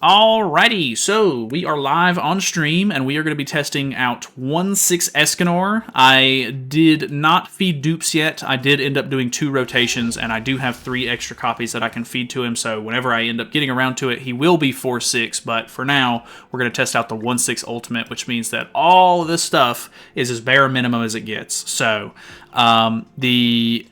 Alrighty, so we are live on stream, and we are going to be testing out 1/6 Escanor. I did not feed dupes yet. I did end up doing 2 rotations, and I do have 3 extra copies that I can feed to him, so whenever I end up getting around to it, he will be 4/6, but for now, we're going to test out the 1/6 Ultimate, which means that all of this stuff is as bare minimum as it gets. So, the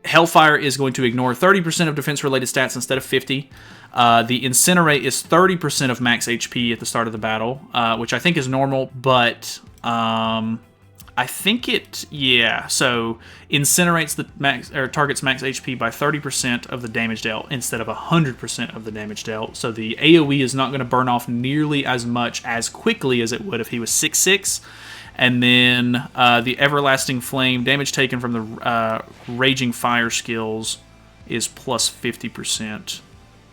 Hellfire is going to ignore 30% of defense-related stats instead of 50. The Incinerate is 30% of max HP at the start of the battle, which I think is normal, but I think so Incinerates the max or targets max HP by 30% of the damage dealt instead of 100% of the damage dealt. So the AoE is not going to burn off nearly as much as quickly as it would if he was 6/6. And then the Everlasting Flame, damage taken from the Raging Fire skills is plus 50%.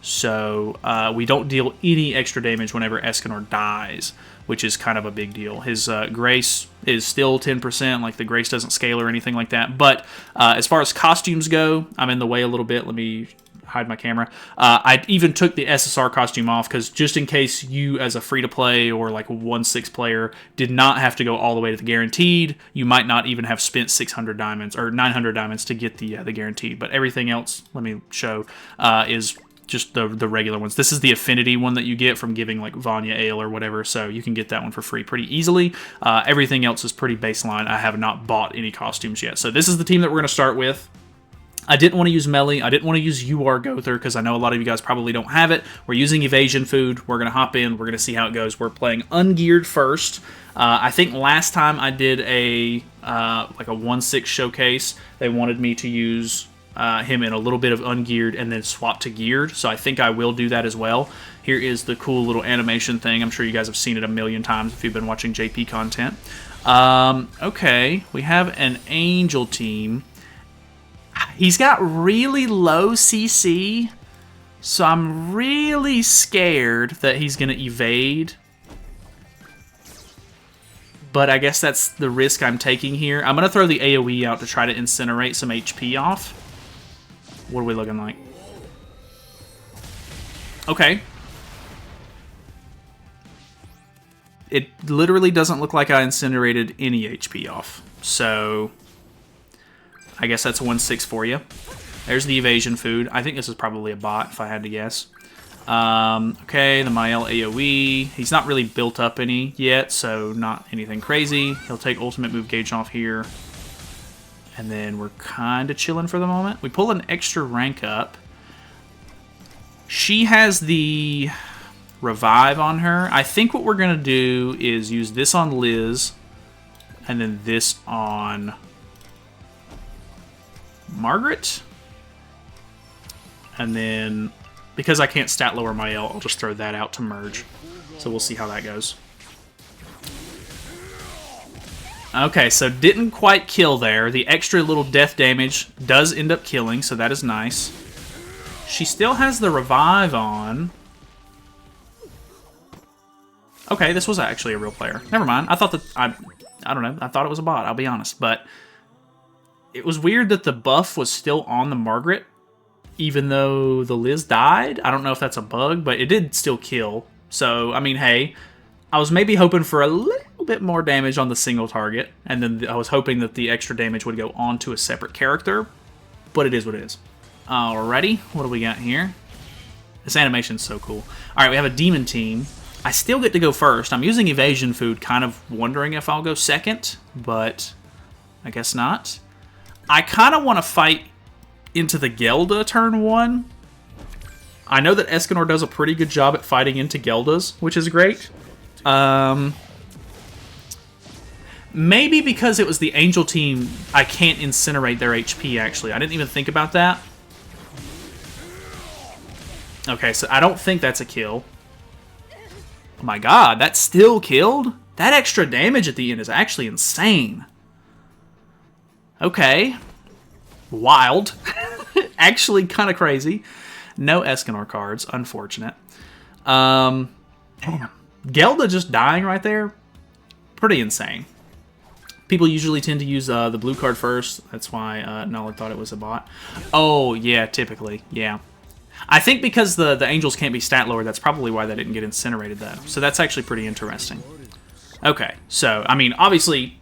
So we don't deal any extra damage whenever Escanor dies, which is kind of a big deal. His Grace is still 10%, like the Grace doesn't scale or anything like that. But as far as costumes go, I'm in the way a little bit. Let me hide my camera. I even took the SSR costume off because just in case you as a free-to-play or like a 1/6 player did not have to go all the way to the guaranteed, you might not even have spent 600 diamonds or 900 diamonds to get the guaranteed. But everything else, let me show, is just the regular ones. This is the affinity one that you get from giving like Vanya Ale or whatever, so you can get that one for free pretty easily. Everything else is pretty baseline. I have not bought any costumes yet. So this is the team that we're going to start with. I didn't want to use Melee. I didn't want to use UR Gother because I know a lot of you guys probably don't have it. We're using Evasion Food. We're going to hop in. We're going to see how it goes. We're playing Ungeared first. I think last time I did like a 1/6 showcase, they wanted me to use him in a little bit of Ungeared and then swap to Geared, so I think I will do that as well. Here is the cool little animation thing. I'm sure you guys have seen it a million times if you've been watching JP content. Okay, we have an Angel team. He's got really low CC, so I'm really scared that he's going to evade. But I guess that's the risk I'm taking here. I'm going to throw the AoE out to try to incinerate some HP off. What are we looking like? Okay. It literally doesn't look like I incinerated any HP off. So I guess that's 1/6 for you. There's the Evasion Food. I think this is probably a bot, if I had to guess. Okay, the Mael AoE. He's not really built up any yet, so not anything crazy. He'll take Ultimate Move Gauge off here. And then we're kind of chilling for the moment. We pull an extra rank up. She has the Revive on her. I think what we're going to do is use this on Liz, and then this on Margaret. And then, because I can't stat lower my L, I'll just throw that out to merge. So we'll see how that goes. Okay, so didn't quite kill there. The extra little death damage does end up killing, so that is nice. She still has the Revive on. Okay, this was actually a real player. Never mind. I thought that... I don't know. I thought it was a bot, I'll be honest. But it was weird that the buff was still on the Margaret, even though the Liz died. I don't know if that's a bug, but it did still kill. So, I mean, hey, I was maybe hoping for a little bit more damage on the single target, and then I was hoping that the extra damage would go on to a separate character, but it is what it is. Alrighty, what do we got here? This animation's so cool. Alright, we have a Demon team. I still get to go first. I'm using Evasion Food, kind of wondering if I'll go second, but I guess not. I kind of want to fight into the Gelda turn 1. I know that Escanor does a pretty good job at fighting into Geldas, which is great. Maybe because it was the Angel team, I can't incinerate their HP, actually. I didn't even think about that. Okay, so I don't think that's a kill. Oh my god, that still killed? That extra damage at the end is actually insane. Okay. Wild. Actually kind of crazy. No Escanor cards, unfortunate. Damn. Gelda just dying right there? Pretty insane. People usually tend to use the blue card first. That's why Nala thought it was a bot. Oh, yeah, typically. Yeah. I think because the angels can't be stat lowered, that's probably why they didn't get incinerated, though. So that's actually pretty interesting. Okay, so, I mean, obviously,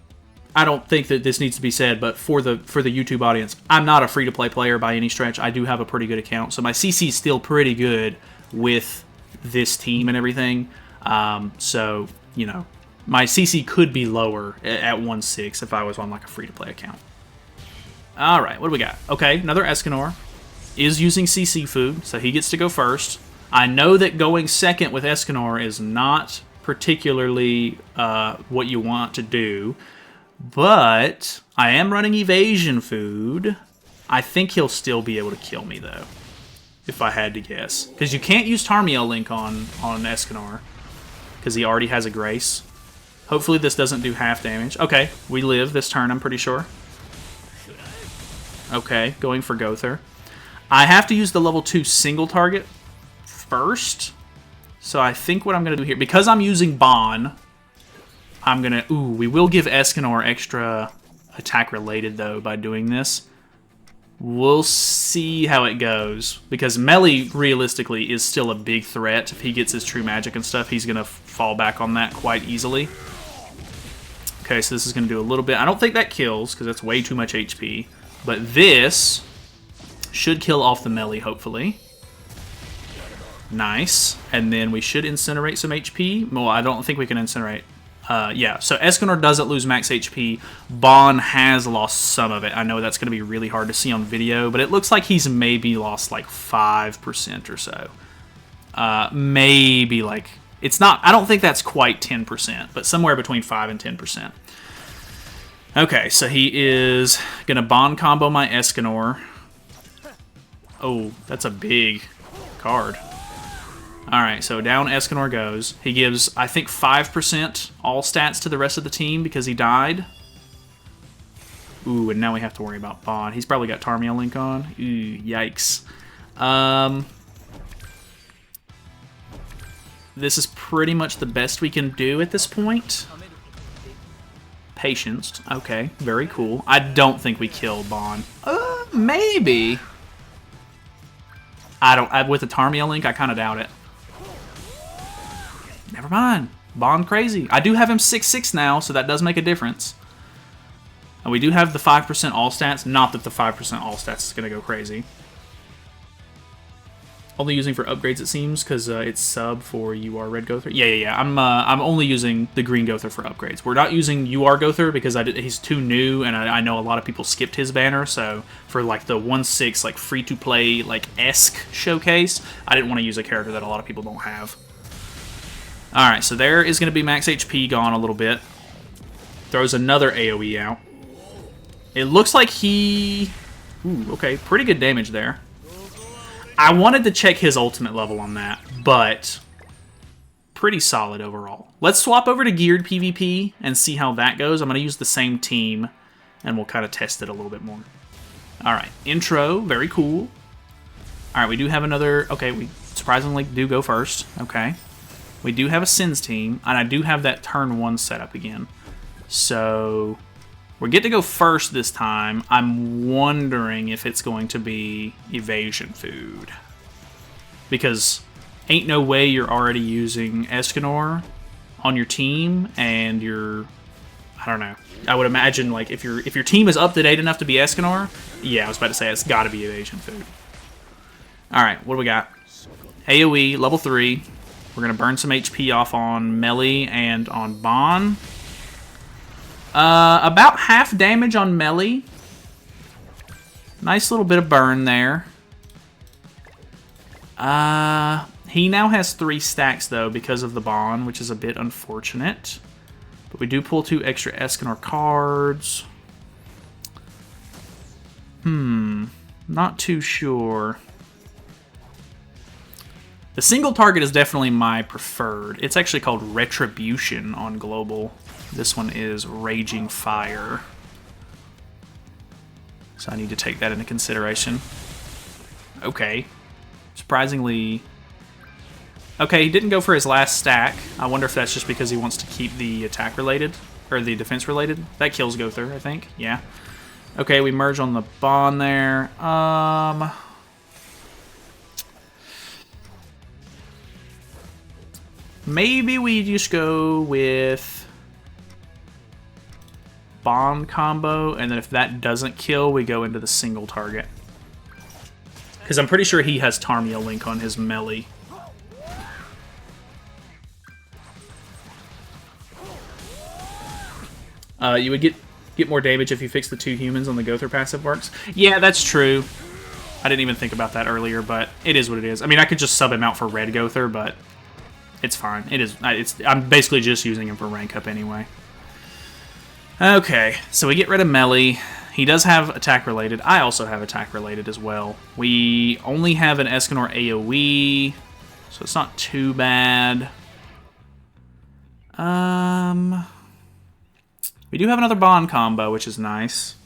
I don't think that this needs to be said, but for the YouTube audience, I'm not a free-to-play player by any stretch. I do have a pretty good account, so my CC is still pretty good with this team and everything. So, you know, my CC could be lower at 1.6 if I was on, like, a free-to-play account. All right, what do we got? Okay, another Escanor is using CC food, so he gets to go first. I know that going second with Escanor is not particularly what you want to do, but I am running evasion food. I think he'll still be able to kill me, though, if I had to guess. Because you can't use Tarmiel Link on Escanor, because he already has a Grace. Hopefully this doesn't do half damage. Okay, we live this turn, I'm pretty sure. Okay, going for Gother. I have to use the level 2 single target first. So I think what I'm going to do here, because I'm using Bon, I'm going to... Ooh, we will give Escanor extra attack related, though, by doing this. We'll see how it goes. Because Melee, realistically, is still a big threat. If he gets his true magic and stuff, he's going to fall back on that quite easily. Okay, so this is going to do a little bit. I don't think that kills, because that's way too much HP. But this should kill off the Melee, hopefully. Nice. And then we should incinerate some HP. Well, I don't think we can incinerate. Yeah, so Escanor doesn't lose max HP. Bon has lost some of it. I know that's going to be really hard to see on video, but it looks like he's maybe lost like 5% or so. Maybe like... It's not... I don't think that's quite 10%, but somewhere between 5 and 10%. Okay, so he is going to Bon combo my Escanor. Oh, that's a big card. Alright, so down Escanor goes. He gives, I think, 5% all stats to the rest of the team because he died. Ooh, and now we have to worry about Bon. He's probably got Tarmiel Link on. Ooh, yikes. This is pretty much the best we can do at this point. Patience. Okay, very cool. I don't think we kill Bon. Maybe. With the Tarmiel Link, I kind of doubt it. Never mind. Bon crazy. I do have him 6/6 now, so that does make a difference. And we do have the 5% all stats. Not that the 5% all stats is going to go crazy. Only using for upgrades, it seems, because it's sub for UR Red Gother. Yeah. I'm only using the Green Gother for upgrades. We're not using UR Gother because he's too new, and I know a lot of people skipped his banner. So for like the 1.6 like free to play like esque showcase, I didn't want to use a character that a lot of people don't have. All right, so there is going to be max HP gone a little bit. Throws another AOE out. It looks like he... Ooh, okay, pretty good damage there. I wanted to check his ultimate level on that, but pretty solid overall. Let's swap over to Geared PvP and see how that goes. I'm going to use the same team, and we'll kind of test it a little bit more. All right, intro, very cool. All right, we do have another... Okay, we surprisingly do go first. Okay. We do have a Sins team, and I do have that turn 1 setup again. So... we get to go first this time. I'm wondering if it's going to be evasion food. Because ain't no way you're already using Escanor on your team and you're... I don't know. I would imagine like if your team is up to date enough to be Escanor, yeah, I was about to say it's got to be evasion food. Alright, what do we got? AoE, level 3. We're going to burn some HP off on Melee and on Bon. About half damage on Melee. Nice little bit of burn there. He now has 3 stacks, though, because of the Bon, which is a bit unfortunate. But we do pull 2 extra Escanor cards. Not too sure. The single target is definitely my preferred. It's actually called Retribution on Global. This one is Raging Fire. So I need to take that into consideration. Okay. Surprisingly... Okay, he didn't go for his last stack. I wonder if that's just because he wants to keep the attack related, or the defense related. That kills Gother, I think. Yeah. Okay, we merge on the Bon there. Maybe we just go with bond combo, and then if that doesn't kill, we go into the single target. Because I'm pretty sure he has Tarmia Link on his melee. You would get more damage if you fix the 2 humans on the Gother passive works. Yeah, that's true. I didn't even think about that earlier, but it is what it is. I mean, I could just sub him out for Red Gother, but it's fine. It is. I'm basically just using him for rank up anyway. Okay, so we get rid of melee. He does have attack related. I also have attack related as well. We only have an Escanor AoE, so it's not too bad. We do have another bond combo, which is nice.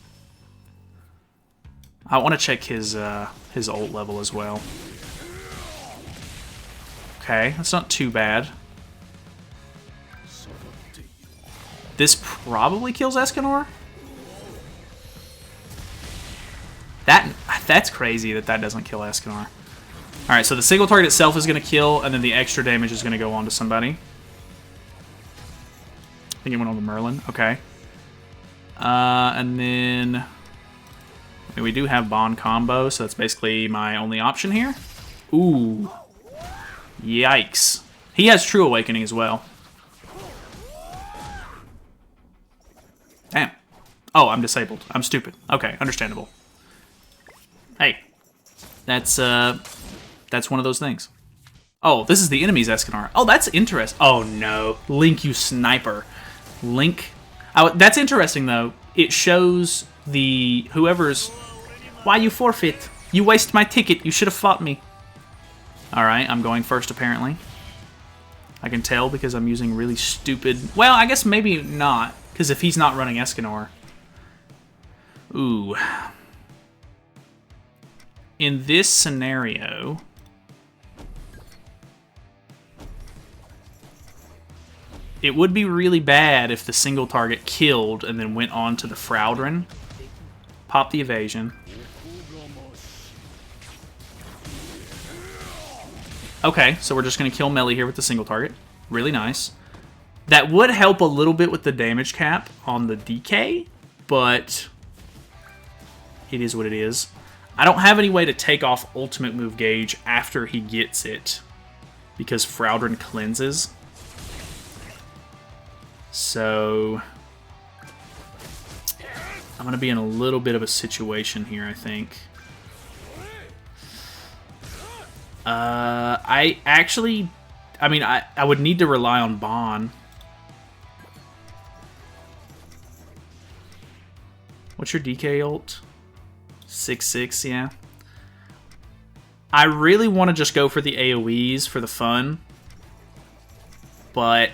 I want to check his ult level as well. Okay, that's not too bad. This probably kills Escanor. That's crazy that doesn't kill Escanor. Alright, so the single target itself is going to kill, and then the extra damage is going to go on to somebody. I think it went on the Merlin. Okay. And then we do have bond combo, so that's basically my only option here. Ooh. Yikes. He has True Awakening as well. Damn. Oh, I'm disabled. I'm stupid. Okay, understandable. Hey. That's one of those things. Oh, this is the enemy's Escanor. Oh, that's interesting. Oh, no. Link, you sniper. Link. Oh, that's interesting, though. It shows the whoever's... Why you forfeit? You waste my ticket. You should have fought me. Alright, I'm going first, apparently. I can tell because I'm using really stupid... Well, I guess maybe not, because if he's not running Escanor. Ooh. In this scenario... It would be really bad if the single target killed and then went on to the Fraudrin. Pop the evasion. Okay, so we're just going to kill melee here with the single target. Really nice. That would help a little bit with the damage cap on the DK, but it is what it is. I don't have any way to take off ultimate move gauge after he gets it because Fraudrin cleanses. So I'm going to be in a little bit of a situation here, I think. I would need to rely on Bon. What's your DK ult? 6/6, yeah. I really want to just go for the AoEs for the fun, but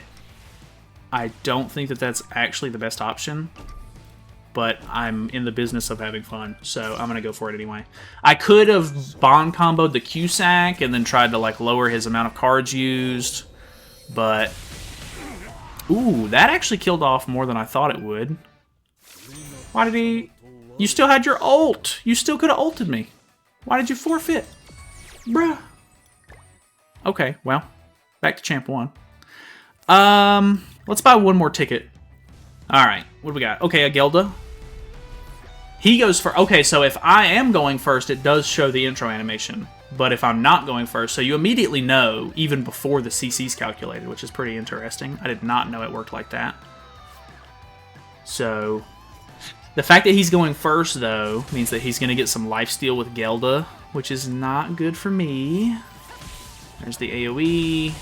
I don't think that that's actually the best option. But I'm in the business of having fun, so I'm going to go for it anyway. I could have bond comboed the Q-Sack and then tried to like lower his amount of cards used, but... Ooh, that actually killed off more than I thought it would. Why did he... You still had your ult! You still could have ulted me. Why did you forfeit? Bruh. Okay, well, back to Champ 1. Let's buy one more ticket. Alright, what do we got? Okay, a Gelda. He goes for... Okay, so if I am going first, it does show the intro animation. But if I'm not going first, so you immediately know, even before the CC's calculated, which is pretty interesting. I did not know it worked like that. So, the fact that he's going first, though, means that he's going to get some lifesteal with Gelda, which is not good for me. There's the AoE.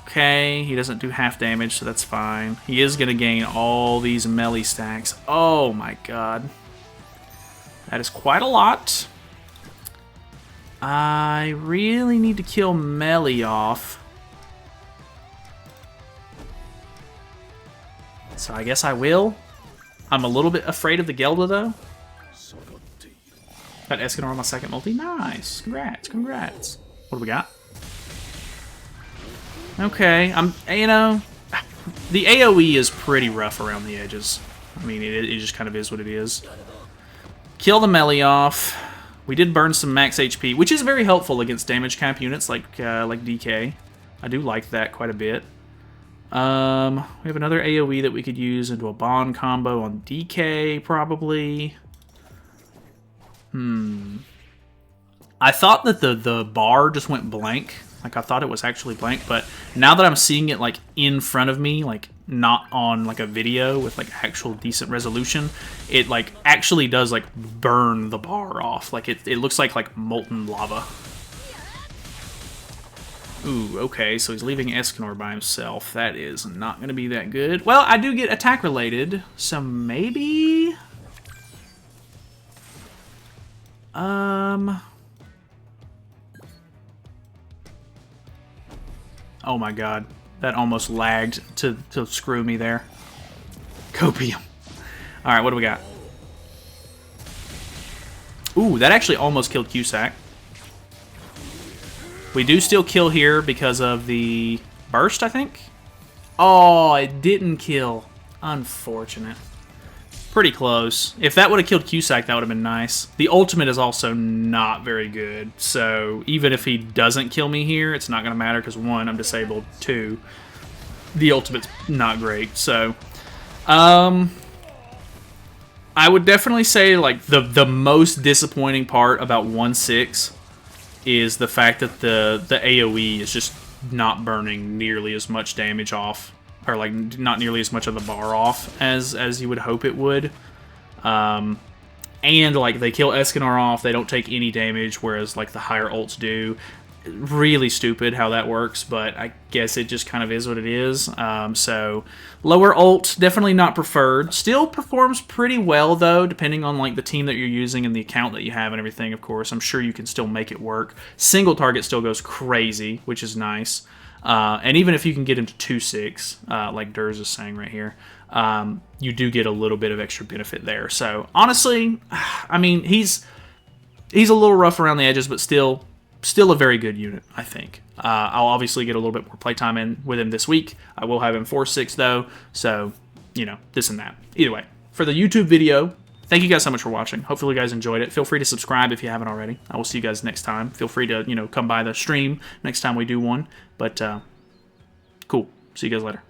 Okay, he doesn't do half damage, so that's fine. He is going to gain all these melee stacks. Oh my god. That is quite a lot. I really need to kill melee off. So I guess I will. I'm a little bit afraid of the Gelda, though. Got Escanor on my second multi. Nice. Congrats, congrats. What do we got? Okay, you know, the AoE is pretty rough around the edges. I mean, it just kind of is what it is. Kill the melee off. We did burn some max HP, which is very helpful against damage cap units like DK. I do like that quite a bit. We have another AoE that we could use into a bond combo on DK, probably. I thought that the bar just went blank. Like, I thought it was actually blank, but now that I'm seeing it, like, in front of me, like, not on, like, a video with, like, actual decent resolution, it, like, actually does, like, burn the bar off. Like, it looks like molten lava. Ooh, okay, so he's leaving Escanor by himself. That is not going to be that good. Well, I do get attack-related, so maybe... Oh my god. That almost lagged to screw me there. Copium. Alright, what do we got? Ooh, that actually almost killed Cusack. We do still kill here because of the burst, I think? Oh, it didn't kill. Unfortunate. Pretty close. If that would have killed Cusack, that would have been nice. The ultimate is also not very good, so even if he doesn't kill me here, it's not going to matter because, 1, I'm disabled, 2, the ultimate's not great. So, I would definitely say, like, the most disappointing part about 1.6 is the fact that the AoE is just not burning nearly as much damage off, or like not nearly as much of the bar off as you would hope it would. And like they kill Escanor off, they don't take any damage, whereas like the higher ults do. Really stupid how that works, but I guess it just kind of is what it is. So lower ult, definitely not preferred. Still performs pretty well though, depending on like the team that you're using and the account that you have and everything. Of course, I'm sure you can still make it work. Single target still goes crazy, which is nice. And even if you can get into 2-6, like Durs is saying right here, you do get a little bit of extra benefit there. So honestly, I mean, he's a little rough around the edges, but still a very good unit, I think. I'll obviously get a little bit more playtime in with him this week. I will have him 4-6 though, so, you know, this and that. Either way, for the YouTube video, thank you guys so much for watching. Hopefully you guys enjoyed it. Feel free to subscribe if you haven't already. I will see you guys next time. Feel free to, you know, come by the stream next time we do one. But, cool. See you guys later.